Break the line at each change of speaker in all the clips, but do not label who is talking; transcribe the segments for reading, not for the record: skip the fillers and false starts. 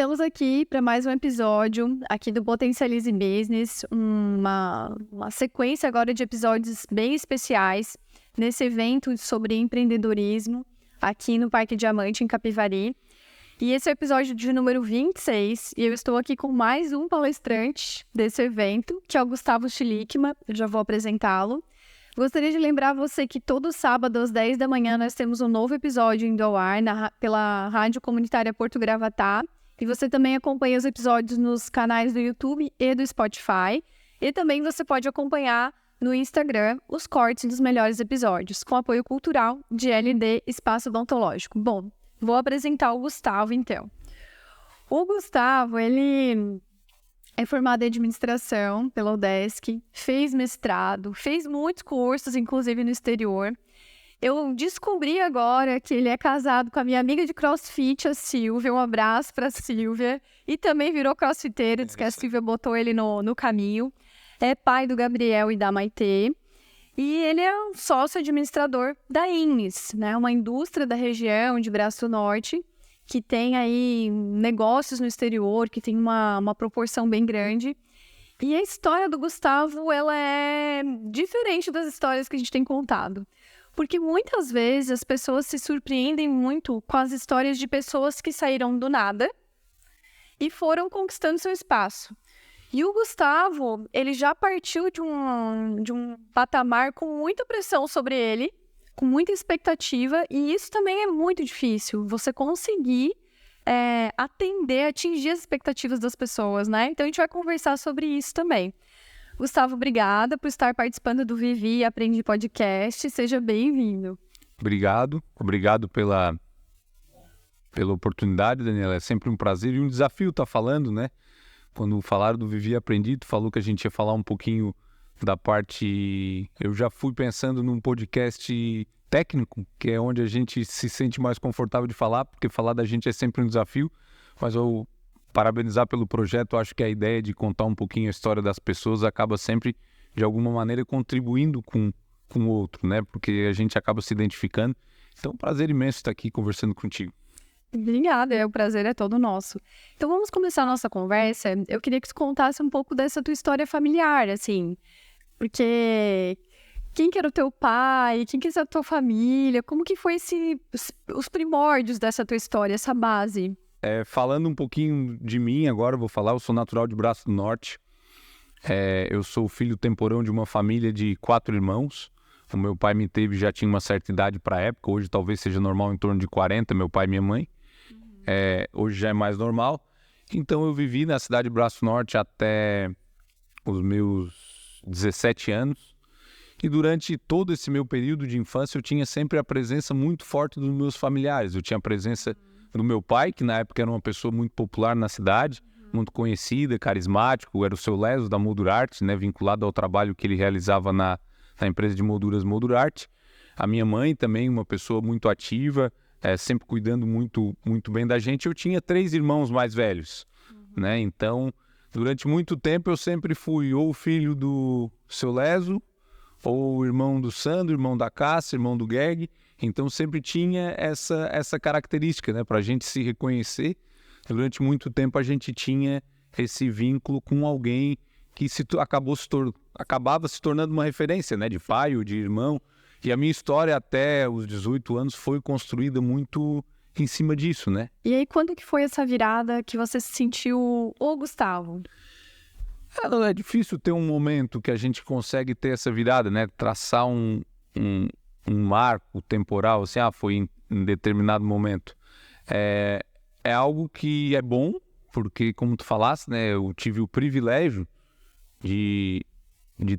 Estamos aqui para mais um episódio aqui do Potencialize Business, uma sequência agora de episódios bem especiais nesse evento sobre empreendedorismo aqui no Parque Diamante, em Capivari. E esse é o episódio de número 26 e eu estou aqui com mais um palestrante desse evento, que é o Gustavo Schlickmann. Eu já vou apresentá-lo. Gostaria de lembrar você que todo sábado às 10 da manhã nós temos um novo episódio indo ao ar pela Rádio Comunitária Porto Gravatá. E você também acompanha os episódios nos canais do YouTube e do Spotify. E também você pode acompanhar no Instagram os cortes dos melhores episódios, com apoio cultural de LD Espaço Odontológico. Bom, vou apresentar o Gustavo, então. O Gustavo, ele é formado em administração pela UDESC, fez mestrado, fez muitos cursos, inclusive no exterior. Eu descobri agora que ele é casado com a minha amiga de CrossFit, a Silvia. Um abraço para a Silvia. E também virou crossfiteiro, diz que a Silvia botou ele no caminho. É pai do Gabriel e da Maitê. E ele é um sócio administrador da INES, né? Uma indústria da região de Braço Norte, que tem aí negócios no exterior, que tem uma proporção bem grande. E a história do Gustavo, ela é diferente das histórias que a gente tem contado. Porque muitas vezes as pessoas se surpreendem muito com as histórias de pessoas que saíram do nada e foram conquistando seu espaço. E o Gustavo, ele já partiu de um patamar com muita pressão sobre ele, com muita expectativa, e isso também é muito difícil, você conseguir atender, atingir as expectativas das pessoas, né? Então a gente vai conversar sobre isso também. Gustavo, obrigada por estar participando do Vivi Aprendi Podcast. Seja bem-vindo.
Obrigado pela oportunidade, Daniela. É sempre um prazer e um desafio estar falando, né? Quando falaram do Vivi Aprendi, tu falou que a gente ia falar um pouquinho da parte... Eu já fui pensando num podcast técnico, que é onde a gente se sente mais confortável de falar, porque falar da gente é sempre um desafio, mas eu parabenizar pelo projeto. Acho que a ideia de contar um pouquinho a história das pessoas acaba sempre, de alguma maneira, contribuindo com o outro, né? Porque a gente acaba se identificando. Então, um prazer imenso estar aqui conversando contigo.
Obrigada, o prazer é todo nosso. Então, vamos começar a nossa conversa. Eu queria que você contasse um pouco dessa tua história familiar, assim, porque quem que era o teu pai, quem que era a tua família, como que foi os primórdios dessa tua história, essa base?
Falando um pouquinho de mim agora, eu vou falar, eu sou natural de Braço do Norte. Eu sou filho temporão de uma família de 4 irmãos. O meu pai me teve, já tinha uma certa idade para a época, hoje talvez seja normal em torno de 40, meu pai e minha mãe. Hoje já é mais normal. Então eu vivi na cidade de Braço Norte até os meus 17 anos. E durante todo esse meu período de infância eu tinha sempre a presença muito forte dos meus familiares. Eu tinha a presença do meu pai, que na época era uma pessoa muito popular na cidade, muito conhecida, carismático, era o seu Leso da Moldurarte, né, vinculado ao trabalho que ele realizava na empresa de molduras Moldurarte. A minha mãe também, uma pessoa muito ativa, sempre cuidando muito, muito bem da gente. Eu tinha 3 irmãos mais velhos, né? Então, durante muito tempo eu sempre fui ou o filho do seu Leso, ou o irmão do Sandro, irmão da Cássia, irmão do Geg. Então sempre tinha essa característica, né? Para a gente se reconhecer. Durante muito tempo a gente tinha esse vínculo com alguém que acabava se tornando uma referência, né? De pai ou de irmão. E a minha história até os 18 anos foi construída muito em cima disso, né?
E aí, quando que foi essa virada que você se sentiu o Gustavo?
É difícil ter um momento que a gente consegue ter essa virada, né? Traçar um marco temporal, assim, foi em determinado momento. É algo que é bom, porque, como tu falaste, né? Eu tive o privilégio de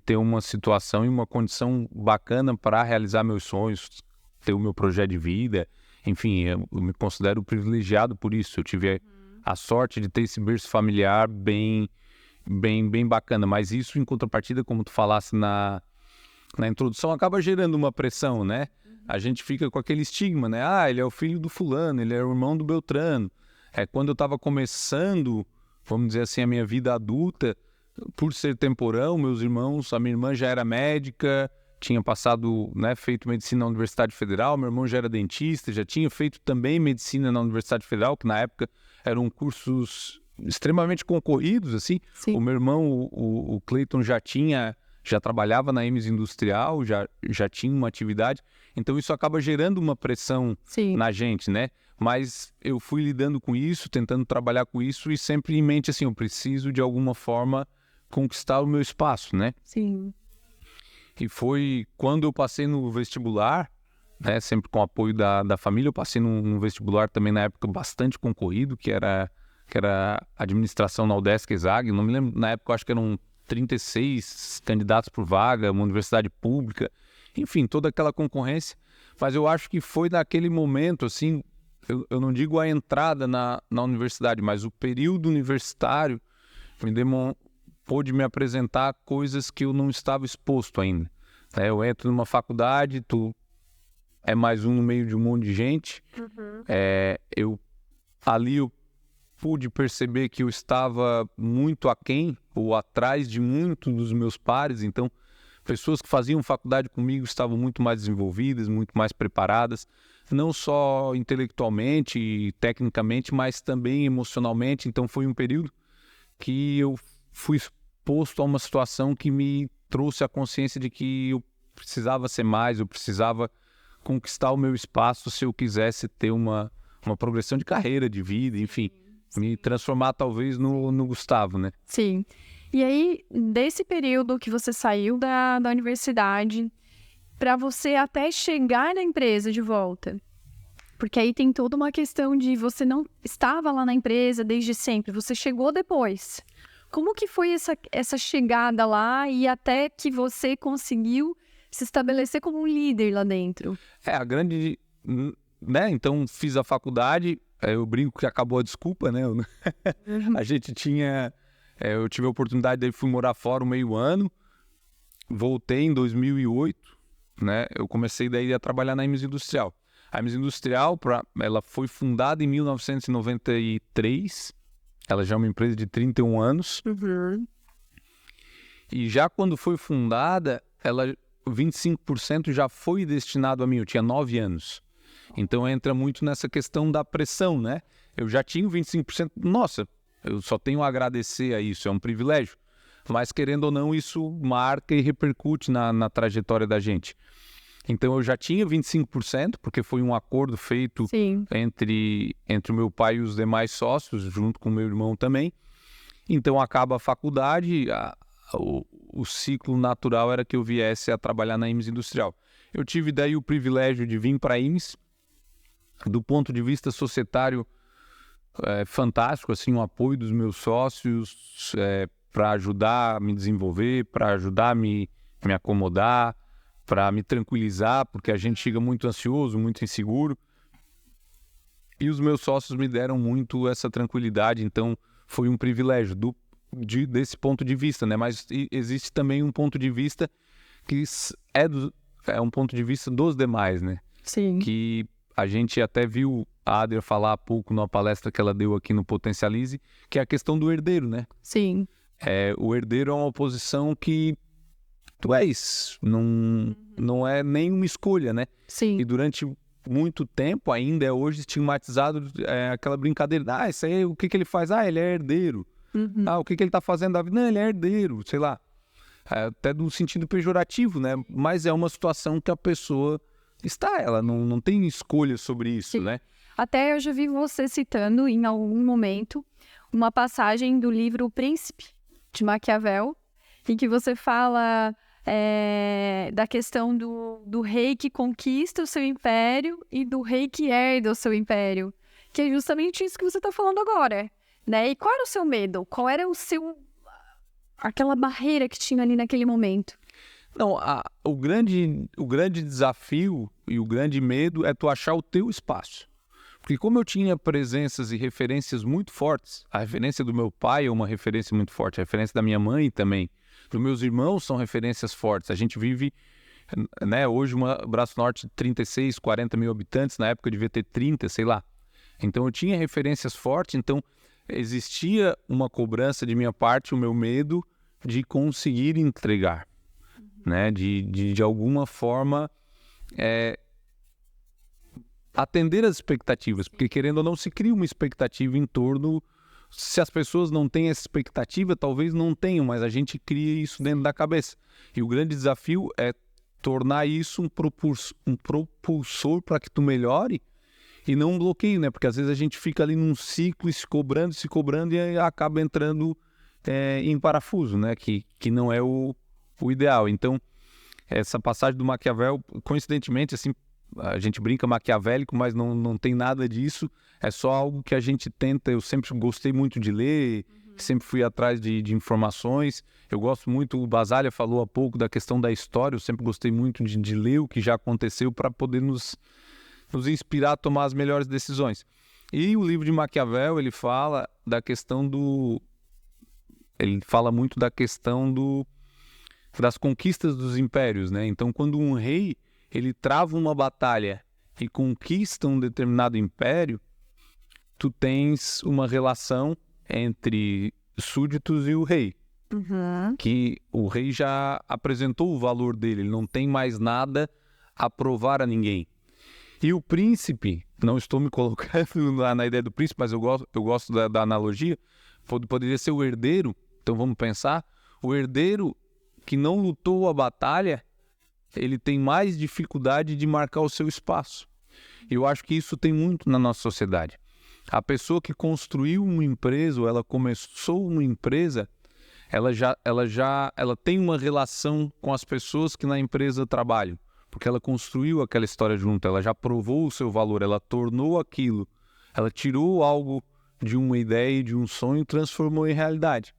ter uma situação e uma condição bacana para realizar meus sonhos, ter o meu projeto de vida. Enfim, eu me considero privilegiado por isso. Eu tive a sorte de ter esse berço familiar bem bacana, mas isso em contrapartida, como tu falasse na introdução, acaba gerando uma pressão, né? A gente fica com aquele estigma, né? Ele é o filho do fulano, ele é o irmão do Beltrano. Quando eu estava começando, vamos dizer assim, a minha vida adulta, por ser temporão, meus irmãos, a minha irmã já era médica, tinha passado, né, feito medicina na Universidade Federal, meu irmão já era dentista, já tinha feito também medicina na Universidade Federal, que na época eram cursos extremamente concorridos, assim.
Sim.
O meu irmão, o Cleiton, já trabalhava na Emes Industrial, já tinha uma atividade, então isso acaba gerando uma pressão
Sim.
na gente, né? Mas eu fui lidando com isso, tentando trabalhar com isso e sempre em mente assim, eu preciso de alguma forma conquistar o meu espaço, né?
Sim.
E foi quando eu passei no vestibular, né, sempre com o apoio da família, eu passei num vestibular também na época bastante concorrido, que era administração na UDESC ESAG, não me lembro, na época eu acho que eram 36 candidatos por vaga, uma universidade pública, enfim, toda aquela concorrência. Mas eu acho que foi naquele momento, assim, eu não digo a entrada na universidade, mas o período universitário pôde me apresentar coisas que eu não estava exposto ainda. Eu entro numa faculdade, tu é mais um no meio de um monte de gente. Ali eu pude perceber que eu estava muito aquém ou atrás de muitos dos meus pares, então pessoas que faziam faculdade comigo estavam muito mais desenvolvidas, muito mais preparadas, não só intelectualmente e tecnicamente, mas também emocionalmente. Então foi um período que eu fui exposto a uma situação que me trouxe a consciência de que eu precisava ser mais, eu precisava conquistar o meu espaço se eu quisesse ter uma progressão de carreira, de vida, enfim, me transformar talvez no Gustavo, né?
Sim. E aí, desse período que você saiu da universidade, para você até chegar na empresa de volta, porque aí tem toda uma questão de você não estava lá na empresa desde sempre, você chegou depois. Como que foi essa chegada lá e até que você conseguiu se estabelecer como um líder lá dentro?
A grande... né? Então, fiz a faculdade, eu brinco que acabou a desculpa, né? A gente tinha... eu tive a oportunidade, daí fui morar fora um meio ano, voltei em 2008, né? Eu comecei daí a trabalhar na Emes Industrial. A Emes Industrial, ela foi fundada em 1993, ela já é uma empresa de 31 anos. E já quando foi fundada, 25% já foi destinado a mim, eu tinha 9 anos. Então entra muito nessa questão da pressão, né? Eu já tinha 25%, nossa, eu só tenho a agradecer a isso, é um privilégio. Mas querendo ou não, isso marca e repercute na trajetória da gente. Então eu já tinha 25%, porque foi um acordo feito entre o meu pai e os demais sócios, junto com o meu irmão também. Então acaba a faculdade, o ciclo natural era que eu viesse a trabalhar na Emes Industrial. Eu tive daí o privilégio de vir para a Emes, do ponto de vista societário, fantástico, assim, o apoio dos meus sócios para ajudar a me desenvolver, para ajudar a me acomodar, para me tranquilizar, porque a gente chega muito ansioso, muito inseguro. E os meus sócios me deram muito essa tranquilidade, então foi um privilégio desse ponto de vista, né? Mas existe também um ponto de vista que é um ponto de vista dos demais, né?
Sim.
Que a gente até viu a Adria falar há pouco numa palestra que ela deu aqui no Potencialize, que é a questão do herdeiro, né?
Sim.
O herdeiro é uma posição que tu és, não é nenhuma escolha, né?
Sim.
E durante muito tempo, ainda é hoje estigmatizado aquela brincadeira, isso aí, o que ele faz? Ele é herdeiro. O que ele tá fazendo da vida? Não, ele é herdeiro, sei lá. Até do sentido pejorativo, né? Mas é uma situação que a pessoa ela não tem escolha sobre isso, né?
Até eu já vi você citando em algum momento uma passagem do livro O Príncipe, de Maquiavel, em que você fala da questão do rei que conquista o seu império e do rei que herda o seu império, que é justamente isso que você está falando agora, né? E qual era o seu medo? Qual era aquela barreira que tinha ali naquele momento?
Não, o grande desafio e o grande medo é tu achar o teu espaço. Porque como eu tinha presenças e referências muito fortes, a referência do meu pai é uma referência muito forte, a referência da minha mãe também, dos meus irmãos são referências fortes. A gente vive, né, hoje Braço Norte 36, 40 mil habitantes, na época devia ter 30, sei lá. Então eu tinha referências fortes, então existia uma cobrança de minha parte, o meu medo de conseguir entregar. né? De alguma forma atender as expectativas, porque querendo ou não se cria uma expectativa em torno. Se as pessoas não têm essa expectativa, talvez não tenham, mas a gente cria isso dentro da cabeça. E o grande desafio é tornar isso um propulsor para que tu melhore e não um bloqueio, né? Porque às vezes a gente fica ali num ciclo se cobrando e acaba entrando em parafuso, né? Que não é o ideal. Então, essa passagem do Maquiavel, coincidentemente, assim, a gente brinca maquiavélico, mas não tem nada disso. É só algo que a gente tenta. Eu sempre gostei muito de ler, sempre fui atrás de informações. Eu gosto muito, o Basaglia falou há pouco da questão da história. Eu sempre gostei muito de ler o que já aconteceu para poder nos inspirar a tomar as melhores decisões. E o livro de Maquiavel, ele fala da questão ele fala muito da questão das conquistas dos impérios, né? Então, quando um rei ele trava uma batalha e conquista um determinado império, tu tens uma relação entre súditos e o rei. Que o rei já apresentou o valor dele, ele não tem mais nada a provar a ninguém. E o príncipe, não estou me colocando na ideia do príncipe, mas eu gosto da analogia, poderia ser o herdeiro. Então vamos pensar, o herdeiro que não lutou a batalha, ele tem mais dificuldade de marcar o seu espaço. Eu acho que isso tem muito na nossa sociedade. A pessoa que construiu uma empresa, ou ela começou uma empresa, ela tem uma relação com as pessoas que na empresa trabalham, porque ela construiu aquela história junto, ela já provou o seu valor, ela tornou aquilo, ela tirou algo de uma ideia, de um sonho e transformou em realidade.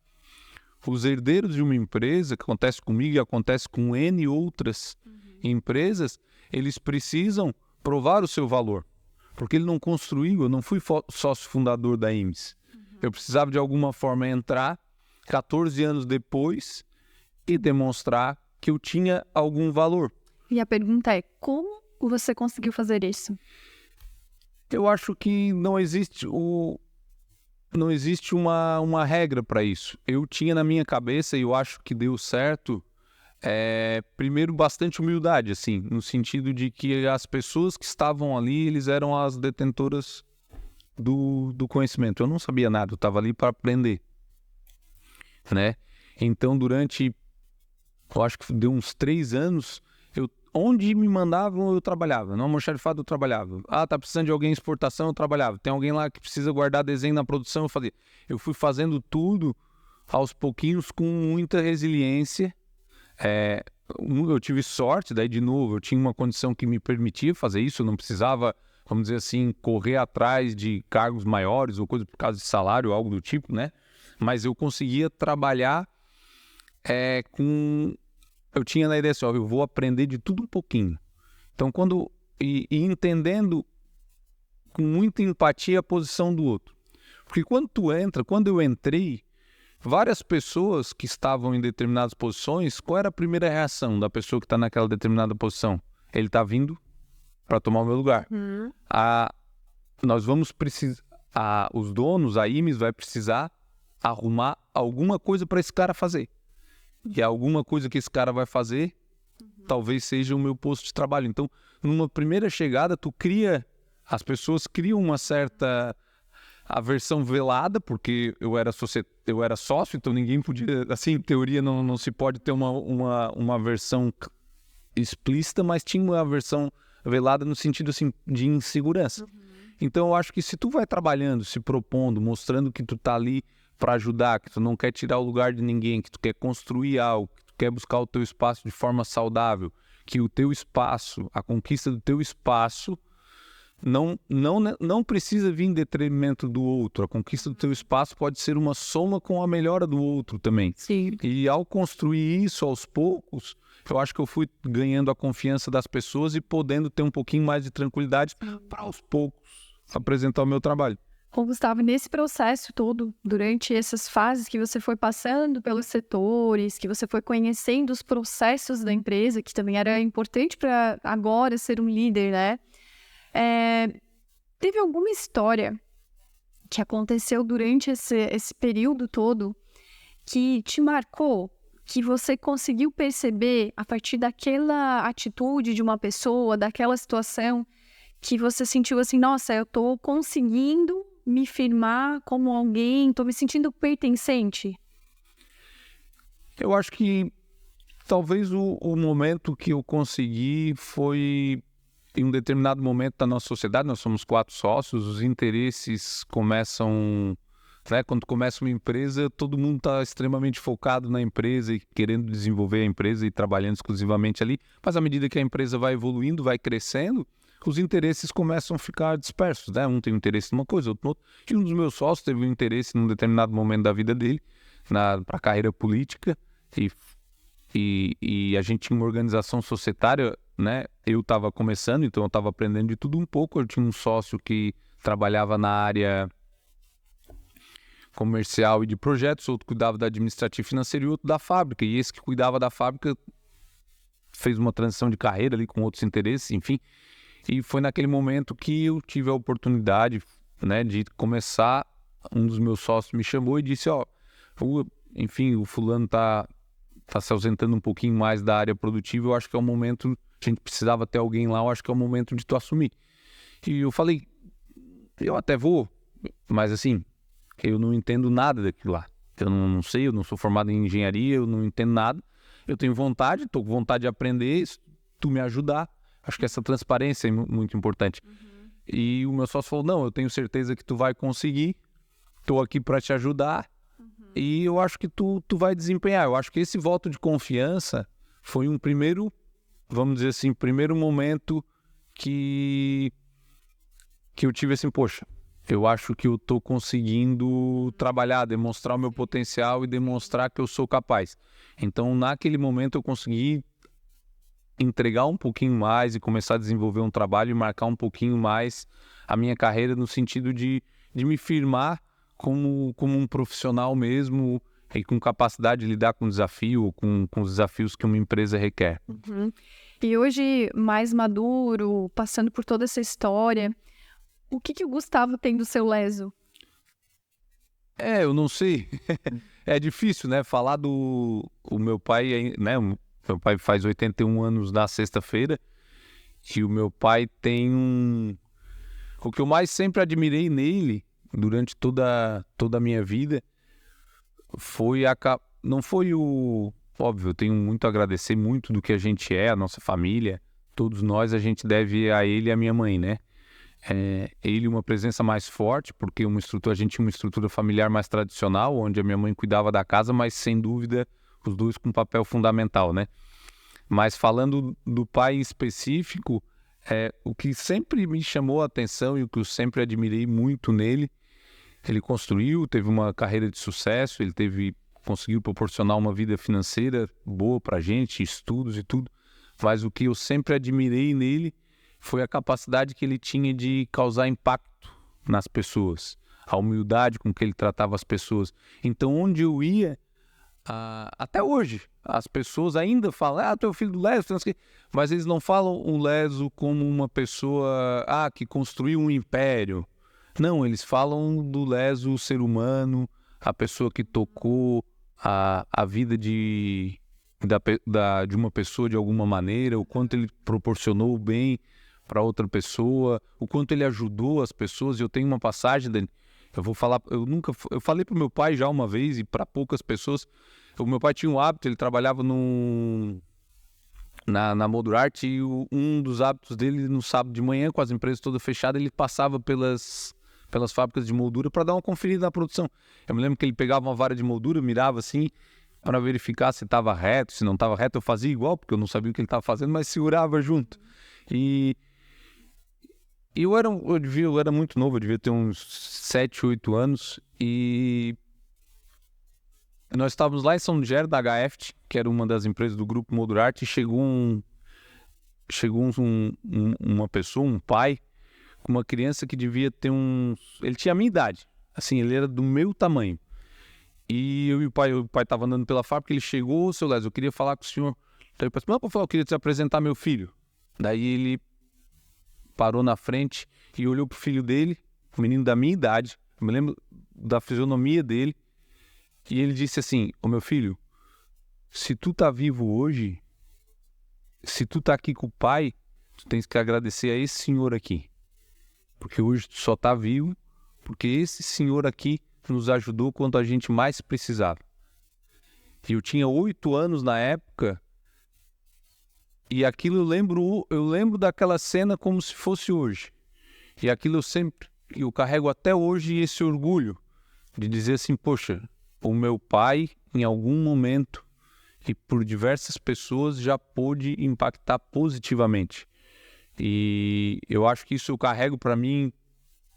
Os herdeiros de uma empresa, que acontece comigo e acontece com N outras empresas, eles precisam provar o seu valor. Porque ele não construiu, eu não fui sócio fundador da IMES. Eu precisava de alguma forma entrar 14 anos depois e demonstrar que eu tinha algum valor.
E a pergunta é, como você conseguiu fazer isso?
Eu acho que não existe uma regra para isso. Eu tinha na minha cabeça, e eu acho que deu certo, primeiro bastante humildade, assim, no sentido de que as pessoas que estavam ali, eles eram as detentoras do conhecimento. Eu não sabia nada, eu estava ali para aprender, né? Então, eu acho que deu uns 3 anos, onde me mandavam, eu trabalhava. No almoxarifado, eu trabalhava. Tá precisando de alguém em exportação, eu trabalhava. Tem alguém lá que precisa guardar desenho na produção, eu fazia. Eu fui fazendo tudo aos pouquinhos com muita resiliência. Eu tive sorte, daí de novo, eu tinha uma condição que me permitia fazer isso, eu não precisava, vamos dizer assim, correr atrás de cargos maiores ou coisa por causa de salário, algo do tipo, né? Mas eu conseguia trabalhar eu tinha na ideia assim, eu vou aprender de tudo um pouquinho. Então, e entendendo com muita empatia a posição do outro. Porque quando eu entrei, várias pessoas que estavam em determinadas posições, qual era a primeira reação da pessoa que está naquela determinada posição? Ele está vindo para tomar o meu lugar. Nós vamos precisar, os donos, a IMES vai precisar arrumar alguma coisa para esse cara fazer. E alguma coisa que esse cara vai fazer, talvez seja o meu posto de trabalho. Então, numa primeira chegada, as pessoas criam uma certa aversão velada, porque eu era sócio, então ninguém podia, assim, em teoria não se pode ter uma aversão explícita, mas tinha uma aversão velada no sentido, assim, de insegurança. Então, eu acho que se tu vai trabalhando, se propondo, mostrando que tu tá ali para ajudar, que tu não quer tirar o lugar de ninguém, que tu quer construir algo, que tu quer buscar o teu espaço de forma saudável, que o teu espaço, a conquista do teu espaço não precisa vir em detrimento do outro. A conquista do teu espaço pode ser uma soma com a melhora do outro também.
Sim.
E ao construir isso aos poucos, eu acho que eu fui ganhando a confiança das pessoas e podendo ter um pouquinho mais de tranquilidade para aos poucos apresentar o meu trabalho.
Bom, Gustavo, nesse processo todo, durante essas fases que você foi passando pelos setores, que você foi conhecendo os processos da empresa, que também era importante para agora ser um líder, né? Teve alguma história que aconteceu durante esse período todo que te marcou, que você conseguiu perceber a partir daquela atitude de uma pessoa, daquela situação, que você sentiu assim, nossa, eu tô conseguindo me firmar como alguém, tô me sentindo pertencente?
Eu acho que talvez o momento que eu consegui foi em um determinado momento da nossa sociedade. Nós somos 4 sócios, os interesses começam, né? Quando começa uma empresa, todo mundo está extremamente focado na empresa e querendo desenvolver a empresa e trabalhando exclusivamente ali, mas à medida que a empresa vai evoluindo, vai crescendo, os interesses começam a ficar dispersos, né? Um tem um interesse numa coisa, outro no outro. E um dos meus sócios teve um interesse num determinado momento da vida dele, para a carreira política, e a gente tinha uma organização societária, né? Eu estava começando, então eu estava aprendendo de tudo um pouco. Eu tinha um sócio que trabalhava na área comercial e de projetos, outro cuidava da administrativa e financeira e outro da fábrica. E esse que cuidava da fábrica fez uma transição de carreira ali com outros interesses, enfim. E foi naquele momento que eu tive a oportunidade, né, de começar. Um dos meus sócios me chamou e disse, enfim, o fulano tá se ausentando um pouquinho mais da área produtiva, eu acho que é o momento, a gente precisava ter alguém lá, eu acho que é o momento de tu assumir. E eu falei, eu até vou, mas assim, eu não entendo nada daquilo lá. Eu não sei, eu não sou formado em engenharia, eu não entendo nada. Eu tenho vontade, estou com vontade de aprender, se tu me ajudar. Acho que essa transparência é muito importante. Uhum. E o meu sócio falou, não, eu tenho certeza que tu vai conseguir, estou aqui para te ajudar. E eu acho que tu vai desempenhar. Eu acho que esse voto de confiança foi um primeiro, vamos dizer assim, primeiro momento que eu tive assim, poxa, eu acho que eu tô conseguindo trabalhar, demonstrar o meu potencial e demonstrar que eu sou capaz. Então, naquele momento eu consegui entregar um pouquinho mais e começar a desenvolver um trabalho e marcar um pouquinho mais a minha carreira no sentido de me firmar como um profissional mesmo e com capacidade de lidar com o desafio, com os desafios que uma empresa requer.
Uhum. E hoje, mais maduro, passando por toda essa história, o que o Gustavo tem do seu leso?
Eu não sei. É difícil, né? Falar o meu pai, né? O meu pai faz 81 anos na sexta-feira e o meu pai tem O que eu mais sempre admirei nele durante toda a minha vida não foi óbvio, eu tenho muito a agradecer muito do que a gente é, a nossa família, todos nós, a gente deve a ele e a minha mãe, né? Ele uma presença mais forte, porque a gente tinha uma estrutura familiar mais tradicional, onde a minha mãe cuidava da casa, mas sem dúvida os dois com um papel fundamental, né? Mas falando do pai em específico, o que sempre me chamou a atenção e o que eu sempre admirei muito nele, ele teve uma carreira de sucesso, conseguiu proporcionar uma vida financeira boa pra gente, estudos e tudo, mas o que eu sempre admirei nele foi a capacidade que ele tinha de causar impacto nas pessoas, a humildade com que ele tratava as pessoas. Então, onde eu ia, até hoje, as pessoas ainda falam, tu é o filho do Leso, mas eles não falam o Leso como uma pessoa que construiu um império. Não, eles falam do Leso, o ser humano, a pessoa que tocou a vida de uma pessoa de alguma maneira, o quanto ele proporcionou o bem para outra pessoa, o quanto ele ajudou as pessoas. Eu tenho uma passagem, Dani, eu falei para o meu pai já uma vez e para poucas pessoas. O meu pai tinha um hábito, ele trabalhava na Moldurart e um dos hábitos dele, no sábado de manhã, com as empresas todas fechadas, ele passava pelas fábricas de moldura para dar uma conferida na produção. Eu me lembro que ele pegava uma vara de moldura, mirava assim, para verificar se estava reto, se não estava reto. Eu fazia igual, porque eu não sabia o que ele estava fazendo, mas segurava junto. E eu era muito novo, eu devia ter uns 7, 8 anos, e nós estávamos lá em São Gerardo, da HF, que era uma das empresas do grupo Moldurart, e chegou uma pessoa, um pai, com uma criança que devia ter ele tinha a minha idade, assim, ele era do meu tamanho. E o pai estava andando pela fábrica, ele chegou, seu Lésio, eu queria falar com o senhor. Daí eu pensei, não, eu queria te apresentar meu filho. Daí ele parou na frente e olhou pro filho dele, um menino da minha idade, eu me lembro da fisionomia dele, e ele disse assim, meu filho, se tu tá vivo hoje, se tu tá aqui com o pai, tu tens que agradecer a esse senhor aqui. Porque hoje tu só tá vivo, porque esse senhor aqui nos ajudou quando a gente mais precisava. E eu tinha 8 anos na época, e aquilo eu lembro daquela cena como se fosse hoje. E aquilo eu carrego até hoje esse orgulho de dizer assim, poxa, o meu pai, em algum momento, e por diversas pessoas, já pôde impactar positivamente. E eu acho que isso eu carrego para mim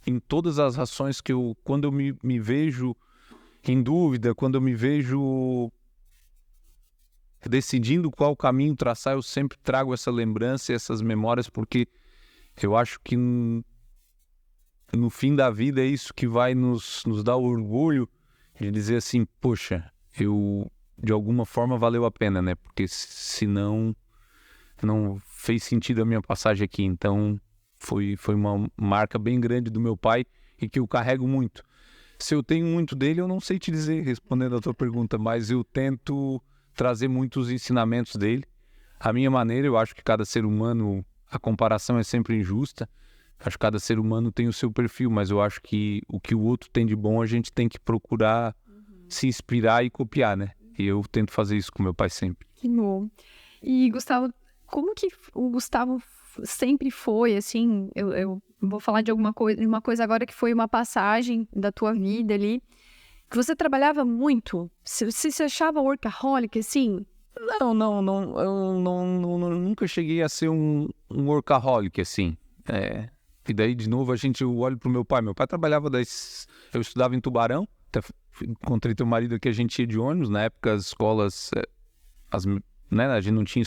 em todas as ações que quando eu me vejo em dúvida, quando eu me vejo decidindo qual caminho traçar, eu sempre trago essa lembrança e essas memórias, porque eu acho que no fim da vida é isso que vai nos dar o orgulho de dizer assim, poxa, de alguma forma valeu a pena, né? Porque senão não fez sentido a minha passagem aqui. Então foi uma marca bem grande do meu pai e que eu carrego muito. Se eu tenho muito dele, eu não sei te dizer, respondendo a tua pergunta, mas eu tento trazer muitos ensinamentos dele. A minha maneira, eu acho que cada ser humano, a comparação é sempre injusta. Acho que cada ser humano tem o seu perfil, mas eu acho que o que o outro tem de bom, a gente tem que procurar se inspirar e copiar, né? E eu tento fazer isso com meu pai sempre.
Que bom. E, Gustavo, como que o Gustavo sempre foi, assim, eu vou falar de uma coisa agora que foi uma passagem da tua vida ali, que você trabalhava muito? Você se achava workaholic, assim?
Não, eu nunca cheguei a ser um workaholic, assim. E daí, de novo, eu olho pro meu pai. Meu pai trabalhava eu estudava em Tubarão, até encontrei teu marido aqui, a gente ia de ônibus. Na época, as escolas, né, a gente não tinha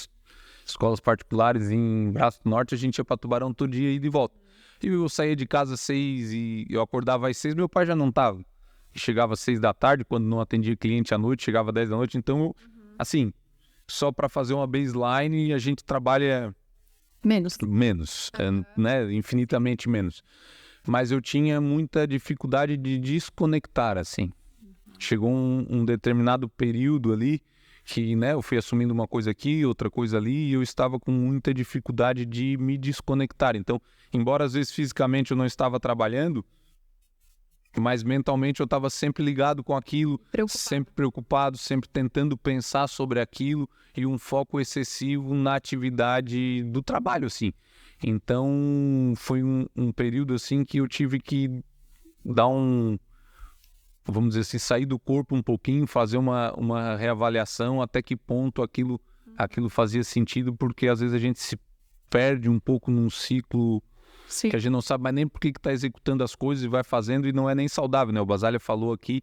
escolas particulares em Braço do Norte, a gente ia para Tubarão todo dia e de volta. E eu saía de casa às 6 e eu acordava às 6, meu pai já não estava. Chegava às 6 da tarde, quando não atendia cliente à noite, chegava às 10 da noite. Então, assim, só para fazer uma baseline, a gente trabalha menos, né? Infinitamente menos. Mas eu tinha muita dificuldade de desconectar, assim. Chegou um determinado período ali que, né, eu fui assumindo uma coisa aqui, outra coisa ali, e eu estava com muita dificuldade de me desconectar. Então, embora às vezes fisicamente eu não estava trabalhando, mas mentalmente eu estava sempre ligado com aquilo, sempre preocupado, sempre tentando pensar sobre aquilo e um foco excessivo na atividade do trabalho, assim. Então, foi um período, assim, que eu tive que dar vamos dizer assim, sair do corpo um pouquinho, fazer uma reavaliação até que ponto aquilo fazia sentido, porque às vezes a gente se perde um pouco num ciclo. Sim. Que a gente não sabe mais nem por que está executando as coisas e vai fazendo e não é nem saudável, né? O Basaglia falou aqui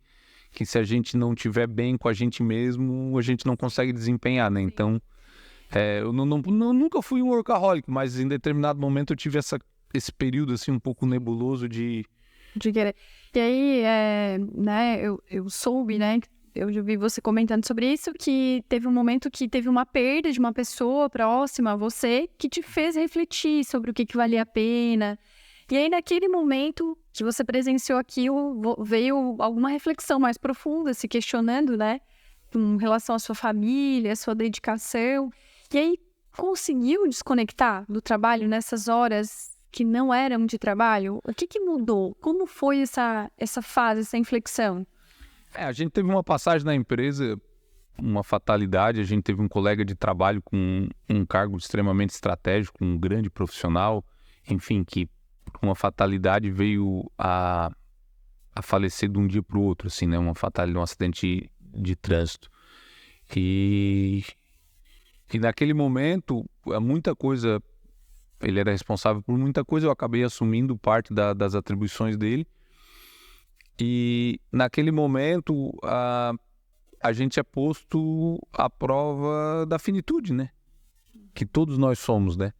que se a gente não estiver bem com a gente mesmo, a gente não consegue desempenhar, né? Sim. Então, eu nunca fui um workaholic, mas em determinado momento eu tive esse período assim um pouco nebuloso de
querer. E aí, né, eu soube, né, eu já vi você comentando sobre isso, que teve um momento que teve uma perda de uma pessoa próxima a você que te fez refletir sobre o que valia a pena. E aí, naquele momento que você presenciou aquilo, veio alguma reflexão mais profunda, se questionando, né, com relação à sua família, à sua dedicação. E aí, conseguiu desconectar do trabalho nessas horas que não eram de trabalho? O que mudou? Como foi essa fase, essa inflexão?
A gente teve uma passagem na empresa, uma fatalidade. A gente teve um colega de trabalho com um cargo extremamente estratégico, um grande profissional, enfim, que por uma fatalidade veio a falecer de um dia para o outro, assim, né? Uma fatalidade, um acidente de trânsito. E naquele momento, muita coisa... Ele era responsável por muita coisa, eu acabei assumindo parte das atribuições dele. E naquele momento, a gente é posto à prova da finitude, né? Que todos nós somos, né?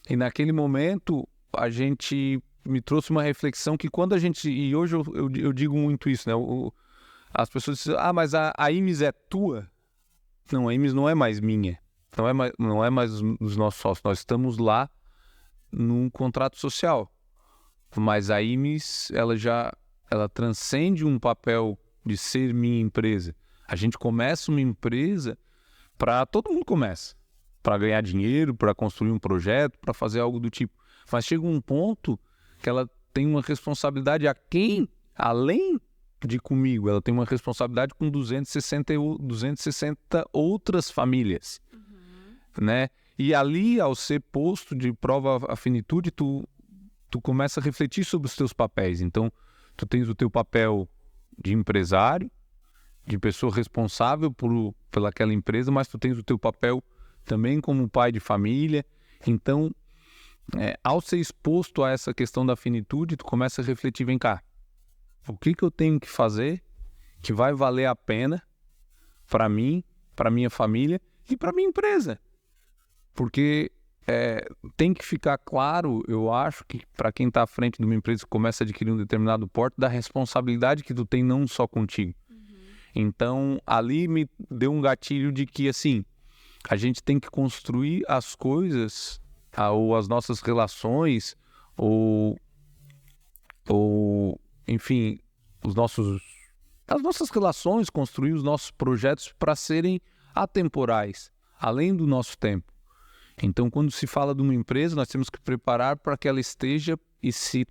E naquele momento, a gente me trouxe uma reflexão que quando a gente... E hoje eu digo muito isso, né? As pessoas dizem, mas a IMES é tua? Não, a IMES não é mais minha. Não é mais os nossos sócios. Nós estamos lá num contrato social. Mas a IMES, ela transcende um papel de ser minha empresa. A gente começa uma empresa todo mundo começa, para ganhar dinheiro, para construir um projeto, para fazer algo do tipo. Mas chega um ponto que ela tem uma responsabilidade além de comigo, ela tem uma responsabilidade com 260 outras famílias, né? E ali, ao ser posto de prova a finitude, tu começa a refletir sobre os teus papéis. Então, tu tens o teu papel de empresário, de pessoa responsável pelaquela empresa, mas tu tens o teu papel também como pai de família. Então, ao ser exposto a essa questão da finitude, tu começa a refletir, vem cá, o que eu tenho que fazer que vai valer a pena para mim, para minha família e para minha empresa? Porque tem que ficar claro, eu acho, que para quem está à frente de uma empresa que começa a adquirir um determinado porte, da responsabilidade que tu tem não só contigo. Então, ali me deu um gatilho de que, assim, a gente tem que construir as coisas, ou as nossas relações, ou enfim, as nossas relações, construir os nossos projetos para serem atemporais, além do nosso tempo. Então, quando se fala de uma empresa, nós temos que preparar para que ela esteja e se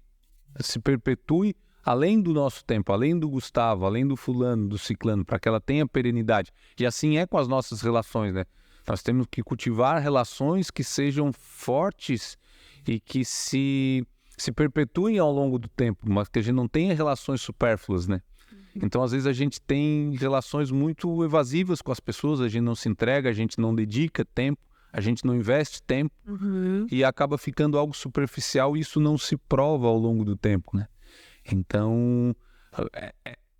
perpetue além do nosso tempo, além do Gustavo, além do fulano, do ciclano, para que ela tenha perenidade. E assim é com as nossas relações, né? Nós temos que cultivar relações que sejam fortes e que se perpetuem ao longo do tempo, mas que a gente não tenha relações supérfluas, né? Então, às vezes, a gente tem relações muito evasivas com as pessoas, a gente não se entrega, a gente não dedica tempo, a gente não investe tempo e acaba ficando algo superficial e isso não se prova ao longo do tempo, né? Então,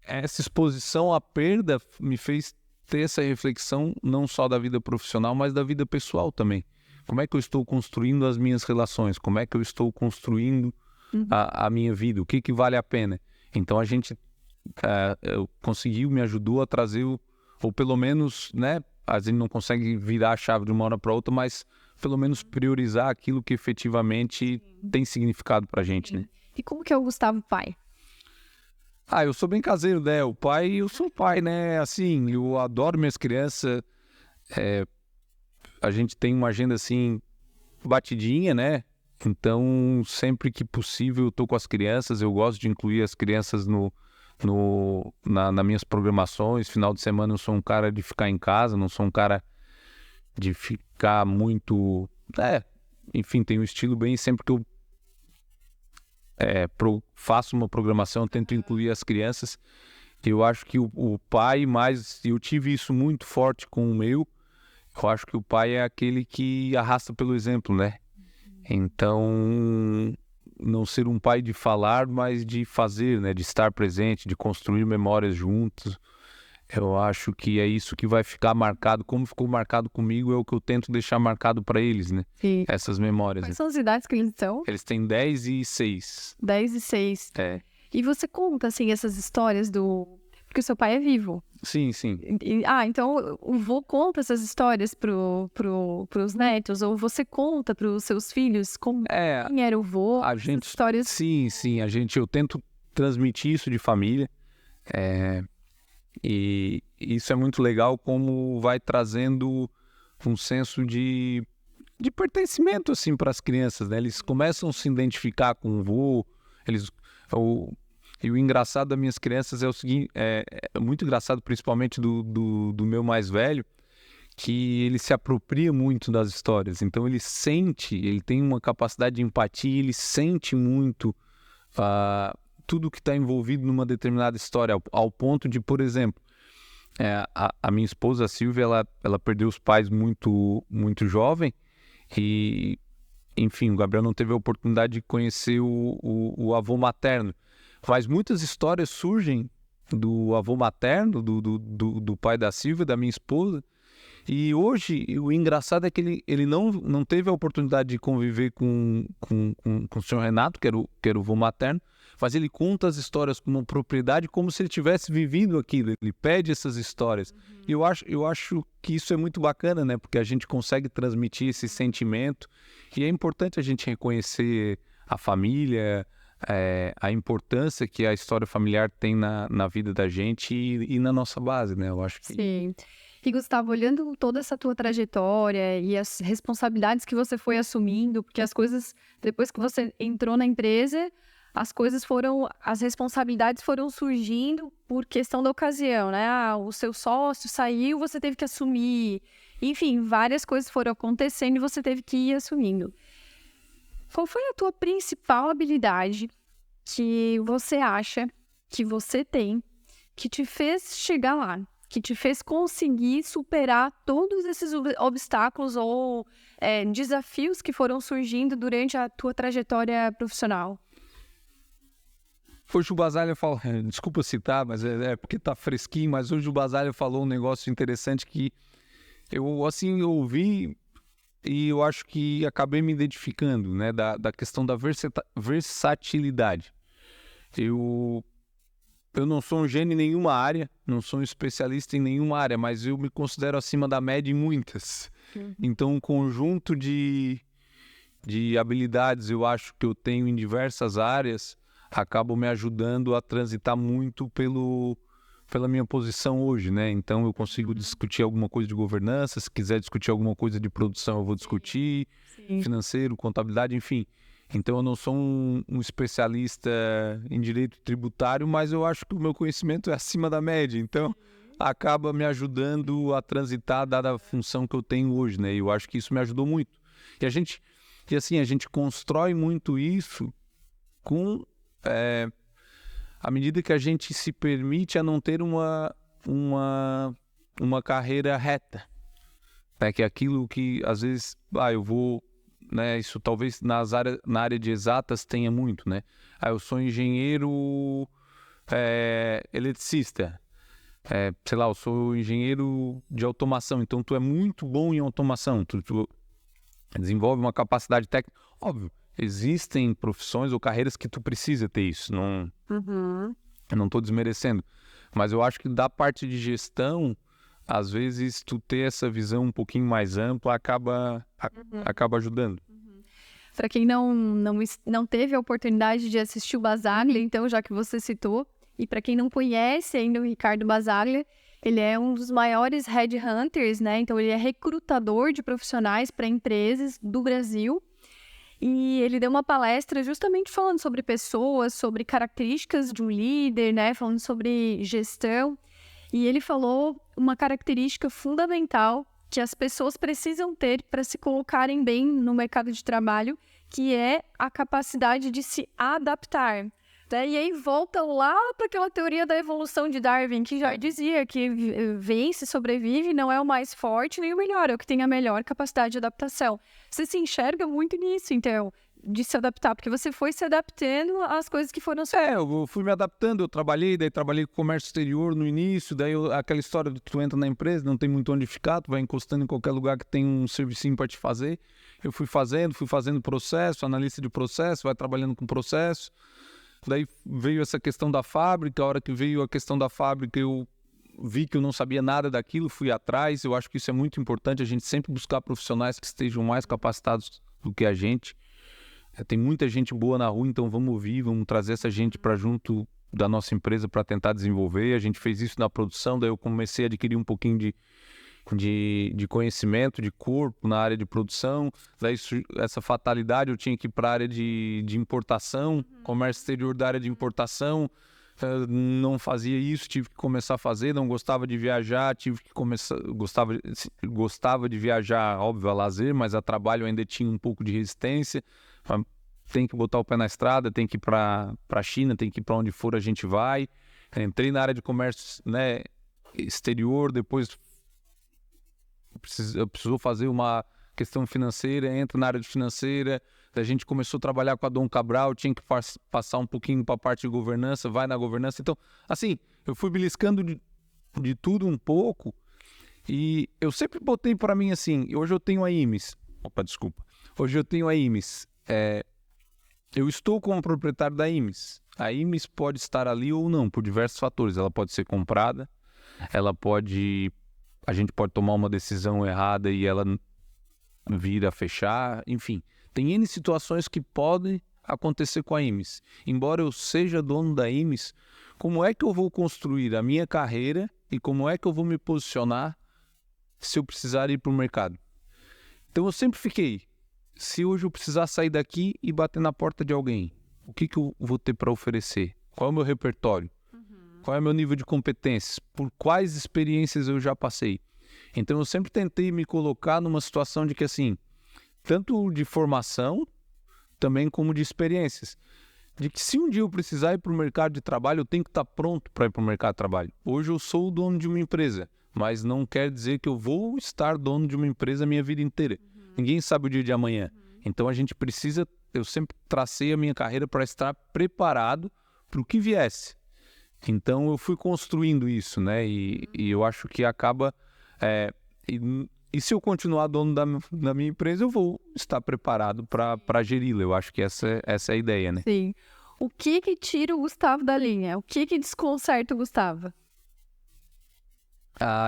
essa exposição à perda me fez ter essa reflexão não só da vida profissional, mas da vida pessoal também. Como é que eu estou construindo as minhas relações? Como é que eu estou construindo a minha vida? O que vale a pena? Então, a gente conseguiu, me ajudou a trazer, ou pelo menos, né? A gente não consegue virar a chave de uma hora para outra, mas pelo menos priorizar aquilo que efetivamente tem significado para a gente, né?
E como que é o Gustavo pai?
Eu sou bem caseiro, né? Eu sou pai, né? Assim, eu adoro minhas crianças. A gente tem uma agenda, assim, batidinha, né? Então, sempre que possível, eu tô com as crianças. Eu gosto de incluir as crianças nas minhas programações. Final de semana eu sou um cara de ficar em casa, não sou um cara de ficar muito... enfim, tenho um estilo bem... Sempre que eu faço uma programação, eu tento incluir as crianças. Eu acho que o pai, eu tive isso muito forte com o meu. Eu acho que o pai é aquele que arrasta pelo exemplo, né? Então, não ser um pai de falar, mas de fazer, né? De estar presente, de construir memórias juntos. Eu acho que é isso que vai ficar marcado. Como ficou marcado comigo, é o que eu tento deixar marcado para eles, né?
Sim.
Essas memórias.
Quais são as idades que eles são?
Eles têm 10 e 6.
10 e 6. E você conta, assim, essas histórias Porque o seu pai é vivo.
Sim, sim.
Então o vô conta essas histórias pros netos? Ou você conta pros seus filhos quem era o vô?
Essas
histórias...
Sim, eu tento transmitir isso de família. E isso é muito legal, como vai trazendo um senso de pertencimento, assim, para as crianças, né? Eles começam a se identificar com o vô. E o engraçado das minhas crianças é o seguinte, é muito engraçado, principalmente do meu mais velho, que ele se apropria muito das histórias. Então ele tem uma capacidade de empatia, ele sente muito tudo que está envolvido numa determinada história, ao ponto de, por exemplo, a minha esposa, a Silvia, ela perdeu os pais muito, muito jovem e, enfim, o Gabriel não teve a oportunidade de conhecer o avô materno. Mas muitas histórias surgem do avô materno, do pai da Silvia, da minha esposa. E hoje, o engraçado é que ele não teve a oportunidade de conviver com o senhor Renato, que era o avô materno, mas ele conta as histórias com uma propriedade como se ele tivesse vivido aquilo. Ele pede essas histórias. E eu acho que isso é muito bacana, né? Porque a gente consegue transmitir esse sentimento. E é importante a gente reconhecer a família, a importância que a história familiar tem na vida da gente e na nossa base, né? Eu acho que...
Sim. E, Gustavo, olhando toda essa tua trajetória e as responsabilidades que você foi assumindo, porque as coisas, depois que você entrou na empresa, as responsabilidades foram surgindo por questão da ocasião, né? O seu sócio saiu, você teve que assumir. Enfim, várias coisas foram acontecendo e você teve que ir assumindo. Qual foi a tua principal habilidade que você acha que você tem, que te fez chegar lá, que te fez conseguir superar todos esses obstáculos ou desafios que foram surgindo durante a tua trajetória profissional?
Hoje o Basaglia falou, desculpa citar, mas é porque tá fresquinho, mas hoje o Basaglia falou um negócio interessante que eu, assim, ouvi e eu acho que acabei me identificando, né, da questão da versatilidade. Eu não sou um gênio em nenhuma área, não sou um especialista em nenhuma área, mas eu me considero acima da média em muitas. Então, um conjunto de habilidades eu acho que eu tenho em diversas áreas acabam me ajudando a transitar muito pela minha posição hoje, né? Então, eu consigo discutir alguma coisa de governança, se quiser discutir alguma coisa de produção, eu vou discutir, financeiro, contabilidade, enfim. Então, eu não sou um especialista em direito tributário, mas eu acho que o meu conhecimento é acima da média. Então, acaba me ajudando a transitar, dada a função que eu tenho hoje, né? E eu acho que isso me ajudou muito. E a gente constrói muito isso à medida que a gente se permite a não ter uma carreira reta. Né? Que é aquilo que, às vezes, eu vou... Né, isso talvez na área de exatas tenha muito, né? Eu sou engenheiro eletricista, sei lá, eu sou engenheiro de automação, então tu é muito bom em automação, tu desenvolve uma capacidade técnica. Óbvio, existem profissões ou carreiras que tu precisa ter isso, não, eu não estou desmerecendo, mas eu acho que da parte de gestão, às vezes tu ter essa visão um pouquinho mais ampla acaba ajudando.
Para quem não teve a oportunidade de assistir o Basaglia, então, já que você citou, e para quem não conhece ainda o Ricardo Basaglia, ele é um dos maiores headhunters, né? Então, ele é recrutador de profissionais para empresas do Brasil. E ele deu uma palestra justamente falando sobre pessoas, sobre características de um líder, né? Falando sobre gestão. E ele falou uma característica fundamental que as pessoas precisam ter para se colocarem bem no mercado de trabalho, que é a capacidade de se adaptar. Né? E aí volta lá para aquela teoria da evolução de Darwin, que já dizia que vence, sobrevive, não é o mais forte nem o melhor, é o que tem a melhor capacidade de adaptação. Você se enxerga muito nisso, então, de se adaptar, porque você foi se adaptando às coisas que foram...
Eu fui me adaptando, eu trabalhei com comércio exterior no início, daí aquela história de tu entra na empresa, não tem muito onde ficar, tu vai encostando em qualquer lugar que tem um servicinho para te fazer. Eu fui fazendo processo, analista de processo, vai trabalhando com processo. Daí veio essa questão da fábrica, a hora que veio a questão da fábrica eu vi que eu não sabia nada daquilo, fui atrás. Eu acho que isso é muito importante, a gente sempre buscar profissionais que estejam mais capacitados do que a gente. Tem muita gente boa na rua, então vamos ouvir, vamos trazer essa gente para junto da nossa empresa para tentar desenvolver. A gente fez isso na produção, daí eu comecei a adquirir um pouquinho de conhecimento, de corpo na área de produção. Daí essa fatalidade eu tinha que ir para a área de importação, comércio exterior da área de importação. Não fazia isso, tive que começar a fazer, não gostava de viajar, gostava de viajar, óbvio, a lazer, mas a trabalho ainda tinha um pouco de resistência. Tem que botar o pé na estrada, tem que ir para a China, tem que ir para onde for a gente vai. Entrei na área de comércio, né, exterior, depois precisou fazer uma questão financeira, entra na área de financeira, a gente começou a trabalhar com a Dom Cabral, tinha que passar um pouquinho para a parte de governança, vai na governança. Então, assim, eu fui beliscando de tudo um pouco e eu sempre botei para mim assim, hoje eu tenho a IMES, hoje eu tenho a IMES, eu estou como proprietário da IMES, a IMES pode estar ali ou não, por diversos fatores, ela pode ser comprada, a gente pode tomar uma decisão errada e ela vir a fechar, enfim. Tem N situações que podem acontecer com a Imes. Embora eu seja dono da Imes, como é que eu vou construir a minha carreira e como é que eu vou me posicionar se eu precisar ir para o mercado? Então eu sempre fiquei, se hoje eu precisar sair daqui e bater na porta de alguém, o que eu vou ter para oferecer? Qual é o meu repertório? Qual é o meu nível de competências? Por quais experiências eu já passei? Então eu sempre tentei me colocar numa situação de que assim, tanto de formação, também como de experiências. De que se um dia eu precisar ir para o mercado de trabalho, eu tenho que estar pronto para ir para o mercado de trabalho. Hoje eu sou o dono de uma empresa, mas não quer dizer que eu vou estar dono de uma empresa a minha vida inteira. Ninguém sabe o dia de amanhã. Então a gente precisa, eu sempre tracei a minha carreira para estar preparado para o que viesse. Então eu fui construindo isso, né? E eu acho que acaba... E se eu continuar dono da minha empresa, eu vou estar preparado para geri-la. Eu acho que essa é a ideia, né?
Sim. O que tira o Gustavo da linha? O que desconcerta o Gustavo?